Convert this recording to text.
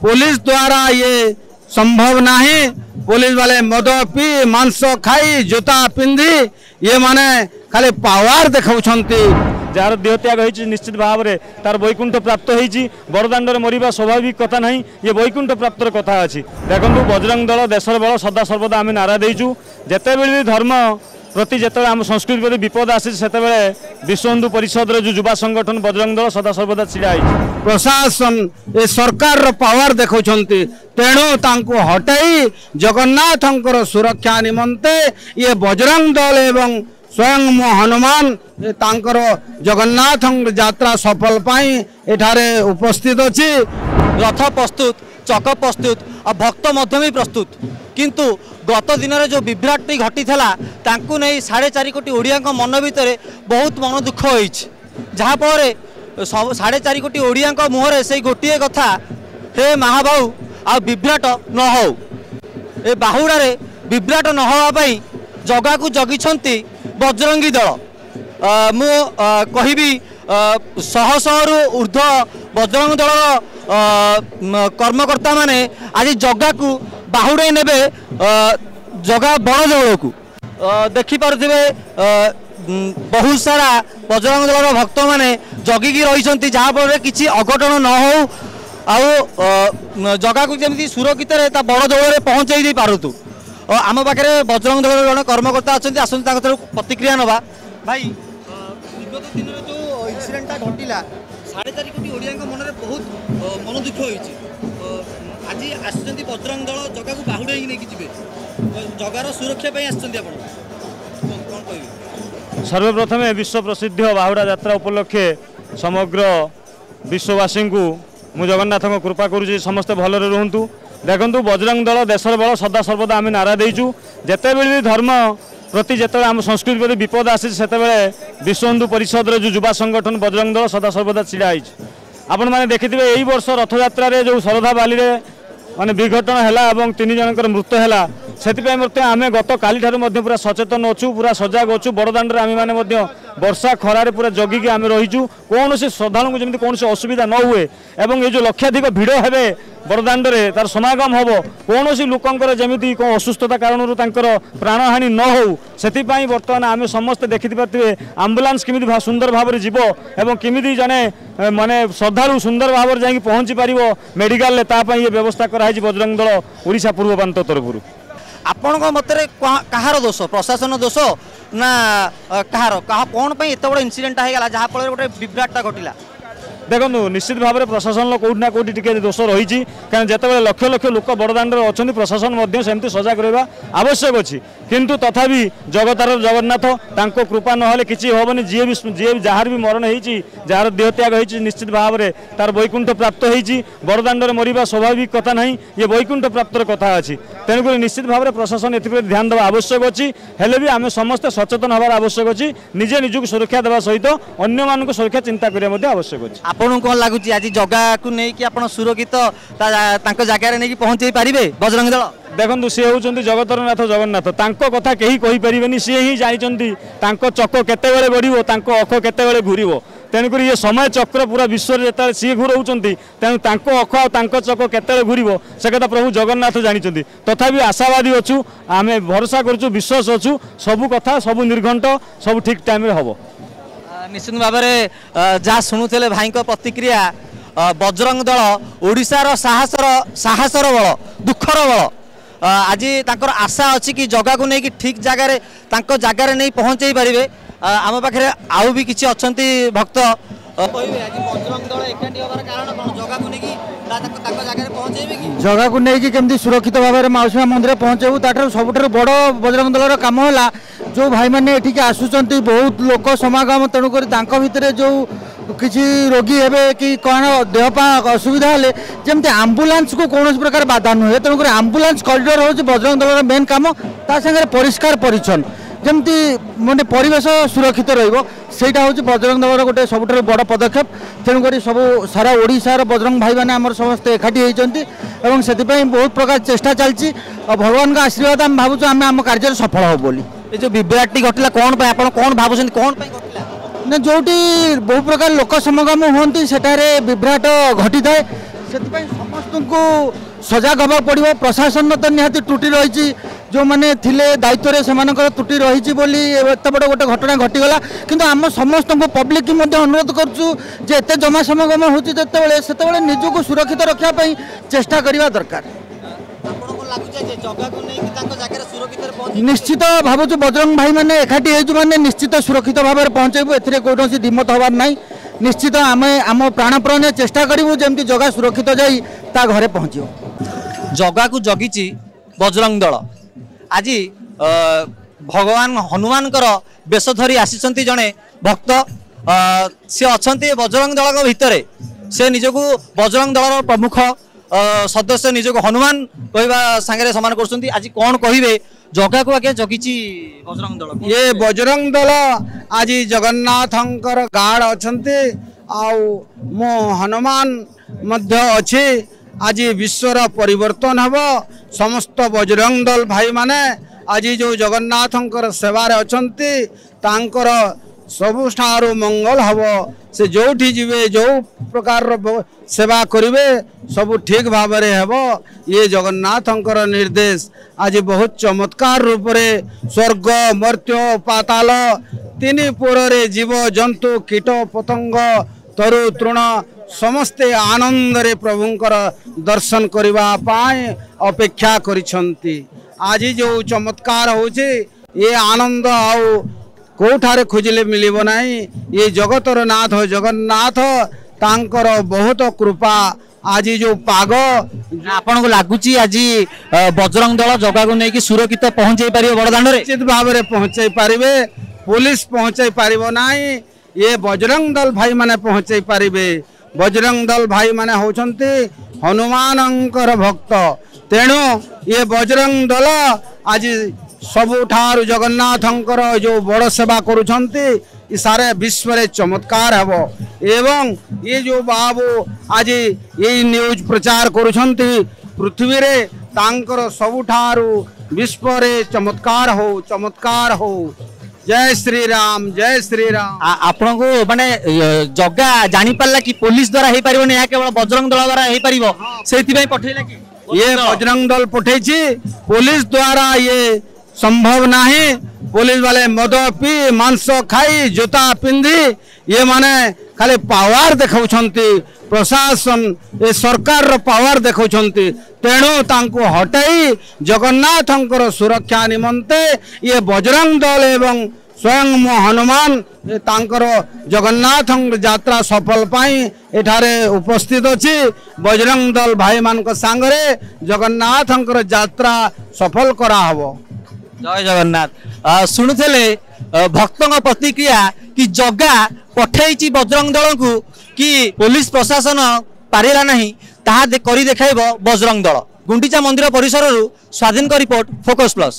Police द्वारा ये संभव नहीं। पुलिस वाले मद पी मांस खाई जोता पिंधि ये माने खाली पावर देखाउछंती। जार देहत्याग होती निश्चित भाव में तार वैकुंठ प्राप्त होती बड़दाण्डे मरवा स्वाभाविक कथा ना ये वैकुंठ प्राप्तर कथा अच्छी। देखो बजरंग दल देशर बल सदा सर्वदा आम नारा देचु जिते भी धर्म प्रति जिते आम संस्कृति प्रति विपद आसी से विश्व हिंदू परिषद जो युवा संगठन बजरंग दल सदा सर्वदा छिड़ा प्रशासन ये सरकार पावर देखुंती तेणु तांको हटाई जगन्नाथंकर सुरक्षा निमंते ये बजरंग दल एवं स्वयं हनुमान तांकर जगन्नाथ यात्रा सफल पाई एठारे उपस्थित अच्छी। रथ प्रस्तुत चक प्रस्तुत और भक्त मध्यम प्रस्तुत किंतु गत दिन में जो विभ्राटी घटी तांकु नहीं 4.5 कोटी ओडिया मन भितर बहुत मन दुख हो जहाँफल 4.5 कोटी ओडिया मुहर से गोटे कथा हे महाबाहु आ विभ्राट न हो ए बाहुड़े विभ्राट न होगापाई जगा को जगिछंती बजरंगी दल मु कहिबी 100 रु ऊर्ध बजरंग दल कर्मकर्ता माने आज जगा को बाहुड़े नेबे जगा बड़ देवल को देखि पारुथिबे बहुत सारा बजरंग दल भक्त माने जगिकी रही जहाँ फल किसी अघटन न हो आउ जगा को जमी सुरक्षित बड़ देवल पहुँचाई दे पारतु। आम पाखे बजरंग दल जड़े कर्मकर्ता अच्छा आसते प्रतिक्रिया नवा भाई विगत दिन में जो इनसीडेंटा घटला 4.5 कोटी ओडिया मन में बहुत मन दुख हो आज आसुच्च बजरंग दल जगह को बाहुड़ नहीं जी जगार सुरक्षा सर्वप्रथम विश्व प्रसिद्ध बाहुड़ा यात्रा उपलक्षे समग्र विश्ववासी को मु जगन्नाथ कृपा करुँच समस्ते भलरे रुहतु। देखु बजरंग दल देशर बल सदा सर्वदा आम नारा देचु जिते भी धर्म प्रति जिते आम संस्कृति प्रति विपद आसी से विश्व हिंदू परिषद जो युवा संगठन बजरंग दल सदा सर्वदा छिड़ा आपण मैंने देखिथे यही वर्ष रथ यात्रा जो शरधा बाली माने विघटन है 3 जनकर मृत्यु है से आम गत काली पूरा सचेतन अच्छु पूरा सजग अच्छु बड़दाण्डे आम मैंने वर्षा खरारे पूरा जगिकी आम रहीचु कौन श्रद्धालु जमी कौन असुविधा न हुए एवं ये जो लक्षाधिक भिड़ हे बड़दाण्डे तार समागम हम कौन लोकंर जमी कौन असुस्थता कारण प्राणहानि न हो से बर्तमान आम समस्ते देखी पारे आम्बुलांस केमी सुंदर भाव में जीव एवं केमी जने माने श्रद्धालु सुंदर भाव में जाकि पहुँची पार मेडिकल ये व्यवस्था कराई बजरंग दल ओडिशा पूर्व प्रांत तरफ आपण मतरे कहार दोष प्रशासन दोष ना कहार कहा कौन एत बड़ इनसीडेंट होगा जहाँ फल गोटे विभ्राटता घटला। देखो निश्चित भाव में प्रशासन कौटि ना कौटि टिके दोष रही कहीं जिते लक्ष लक्ष लोक बड़दाण्डे अच्छा प्रशासन सेमती सजग रहा आवश्यक अच्छी किंतु तथापि जगतार जगन्नाथ तांको कृपा ना किसी हेनी जी जार भी मरण होती जार देहत्याग होती निश्चित भाव में तार वैकुंठ प्राप्त होती बड़दाण्डे मरवा स्वाभाविक कथा ना ये वैकुंठ प्राप्तर कथा अच्छी तेणुक निश्चित भाव में प्रशासन एथि ध्यान देवा आवश्यक अच्छी हेले भी आम समस्ते सचेतन हबार आवश्यक अच्छी निजे निजक सुरक्षा देवा सहित अन्य मानक सुरक्षा चिंता करने आवश्यक अच्छी। आपन कौन लगुच आज जगह को लेकिन आप सुरक्षित जगार नहीं पहुँचे पारे बजरंग दल देखो सी हूँ जगतर नाथ जगन्नाथ तांको कथा कहीं कहीपर सी ही जानते चक केते बढ़ो अख केते घूर तेणुक ये समय चक्र पूरा विश्व जो सी घूराऊँ तेणु अख आ चक केते घूर से कथा प्रभु जगन्नाथ जानते तथापि आशावादी अच्छु आम भरोसा करुँ विश्वास अच्छु सबू कथा सबू निर्घंट सब ठीक टाइम हम निश्चित भाव में जहाँ शुणुले भाई प्रतिक्रिया बजरंग दल ओडिशार साहसर बल दुखर बल आज तांकर आशा अच्छी कि जगह को लेकिन ठीक जगार जगार नहीं पहुँचे पारे आम पाखे आउ भी किसी अच्छा भक्त जगह को लेकिन केमती सुरक्षित भाव में माउसी मंदिर पहुँचेबू ताठू सबुठ बड़ बजरंग दलर कम है जो भाई मैंने एठिक आसुंच बहुत लोक समागम तेणुक भितर जो किसी रोगी हे कि कौन देहपा असुविधा हेले जमती आम्बुलांस को कौन प्रकार बाधा नुहे तेणुक आम्बुलांस कॉरिडोर हूँ बजरंग दलर मेन कम तांगे परिष्कार परिच्छन जमती माने परिवेश सुरक्षित रहीटा हूँ बजरंग दलर गोटे सबुठ बड़ पदक्षेप तेणुक सब सारा ओडिशार बजरंग भाई मैंने आम समस्ते एकाठी होती से बहुत प्रकार चेष्टा चलती भगवान का आशीर्वाद आम भावुँ आम आम कार्य सफल हो बोली ये जो विभ्राटी घटला कौन कौन भावुं कौन घटला ना जोटी बहु प्रकार लोक समागम होती सेठारे विभ्राट घटी थाए से समस्त ସମସ୍ତଙ୍କୁ ସଜାଗ ହେବାକୁ ପଡ଼ିବ। ପ୍ରଶାସନ ତ ନିହାତି ତ୍ରୁଟି ରହିଛି, ଯେଉଁମାନେ ଥିଲେ ଦାୟିତ୍ୱରେ ସେମାନଙ୍କର ତ୍ରୁଟି ରହିଛି ବୋଲି ଏତେ ବଡ଼ ଗୋଟେ ଘଟଣା ଘଟିଗଲା। କିନ୍ତୁ ଆମ ସମସ୍ତଙ୍କୁ ପବ୍ଲିକ୍ ମଧ୍ୟ ଅନୁରୋଧ କରୁଛୁ ଯେ ଏତେ ଜନସମାଗମ ହେଉଛି ଯେତେବେଳେ ସେତେବେଳେ ନିଜକୁ ସୁରକ୍ଷିତ ରଖିବା ପାଇଁ ଚେଷ୍ଟା କରିବା ଦରକାର। ନିଶ୍ଚିତ ଭାବୁଛୁ ବଜରଙ୍ଗ ଭାଇମାନେ ଏକାଠି ହେଇଛୁ ମାନେ ନିଶ୍ଚିତ ସୁରକ୍ଷିତ ଭାବରେ ପହଞ୍ଚାଇବୁ, ଏଥିରେ କୌଣସି ଦ୍ୱିମତ ହେବାର ନାହିଁ। ନିଶ୍ଚିତ ଆମେ ଆମ ପ୍ରାଣପ୍ରାଣରେ ଚେଷ୍ଟା କରିବୁ ଯେମିତି ଜଗା ସୁରକ୍ଷିତ ଯାଇ ତା ଘରେ ପହଞ୍ଚିବ। ଜଗାକୁ ଜଗିଛି ବଜରଙ୍ଗ ଦଳ। ଆଜି ଭଗବାନ ହନୁମାନଙ୍କର ବେଶ ଧରି ଆସିଛନ୍ତି ଜଣେ ଭକ୍ତ। ସେ ଅଛନ୍ତି ବଜରଙ୍ଗ ଦଳ ଭିତରେ, ସେ ନିଜକୁ ବଜରଙ୍ଗ ଦଳର ପ୍ରମୁଖ ସଦସ୍ୟ, ନିଜକୁ ହନୁମାନ କହିବା ସାଙ୍ଗରେ ସମାନ କରୁଛନ୍ତି। ଆଜି କ'ଣ କହିବେ ଜଗାକୁ ଆଜ୍ଞା ଜଗିଛି ବଜରଙ୍ଗ ଦଳ? ये बजरंग दल आज जगन्नाथंकर गार्ड अछंती आउ मो हनुमान मध्य अच्छे। आज विश्वर परिवर्तन हब, समस्त बजरंग दल भाई माने आज जो जगन्नाथंकर सेवारे अछंती तांकर सबुठारु मंगल हब। से जोठी जीवे जो प्रकार सेवा करिवे सब ठीक भाव में हेब। ये जगन्नाथंकर निर्देश आज बहुत चमत्कार रूप रे स्वर्ग मर्त्य पाताल तीन पुरे जीव जंतु कीट पतंग तरु तृण समस्ते आनंद रे प्रभुंकर दर्शन करबा पाए अपेक्षा करिसंती। आज जो चमत्कार होचे ये आनंद आउ कोठारे खोजिले मिलिबो नाही। ये जगतर नाथ जगन्नाथ तांकर बहुत कृपा। आज जो पाग आपन को लागुची आज बजरंग दल जगह को नहीं कि सुरक्षित पहुंचे पारिबो बड़दांड रे? निश्चित भाव में पहुंचे पारिबे, पुलिस पहुंचे पारिबो नाही। ये बजरंग दल भाई माने पहुंचे पारिबे। बजरंग दल भाई माने होचंती हनुमानंकर भक्त, तेणु ये बजरंग दल आज सबुठारु जगन्नाथंकर जो बड़ सेवा करुछंती सारे विश्व रे चमत्कार हब। एवं ये जो बाबू आज ये न्यूज प्रचार करुछंती पृथ्वी रे तांकर सबुठारु विश्व रे चमत्कार हो। जय श्री राम, जय श्री राम। आपन को माने जगह जानी पारला कि पुलिस द्वारा हे परिबो नै, केवल बजरंग दल द्वारा हे परिबो, सेति पई पठैला कि ये बजरंग दल पठैछि, पुलिस द्वारा ये संभव नहीं। पुलिस वाले मद पी मांस खाई जूता पिंधि ये माने खाली पावर देखौछंती, प्रशासन ए सरकार रो पावर देखौछंती। तेणु तांको हटाई जगन्नाथंकर सुरक्षा निमंते ये बजरंग दल एवं स्वयं मो हनुमान तांकर जगन्नाथ यात्रा सफल पाई एठारे उपस्थित अछि। बजरंग दल भाई मान सांगरे जगन्नाथंकर यात्रा सफल करा हबो। जय जगन्नाथ। शुणुले भक्तों प्रतिक्रिया कि जगा पठेई बजरंग दल को कि पुलिस प्रशासन पारिला नहीं, ताहा करी देखाइबो बजरंग दल। गुंडीचा मंदिर परिसर स्वाधीन का रिपोर्ट, फोकस प्लस।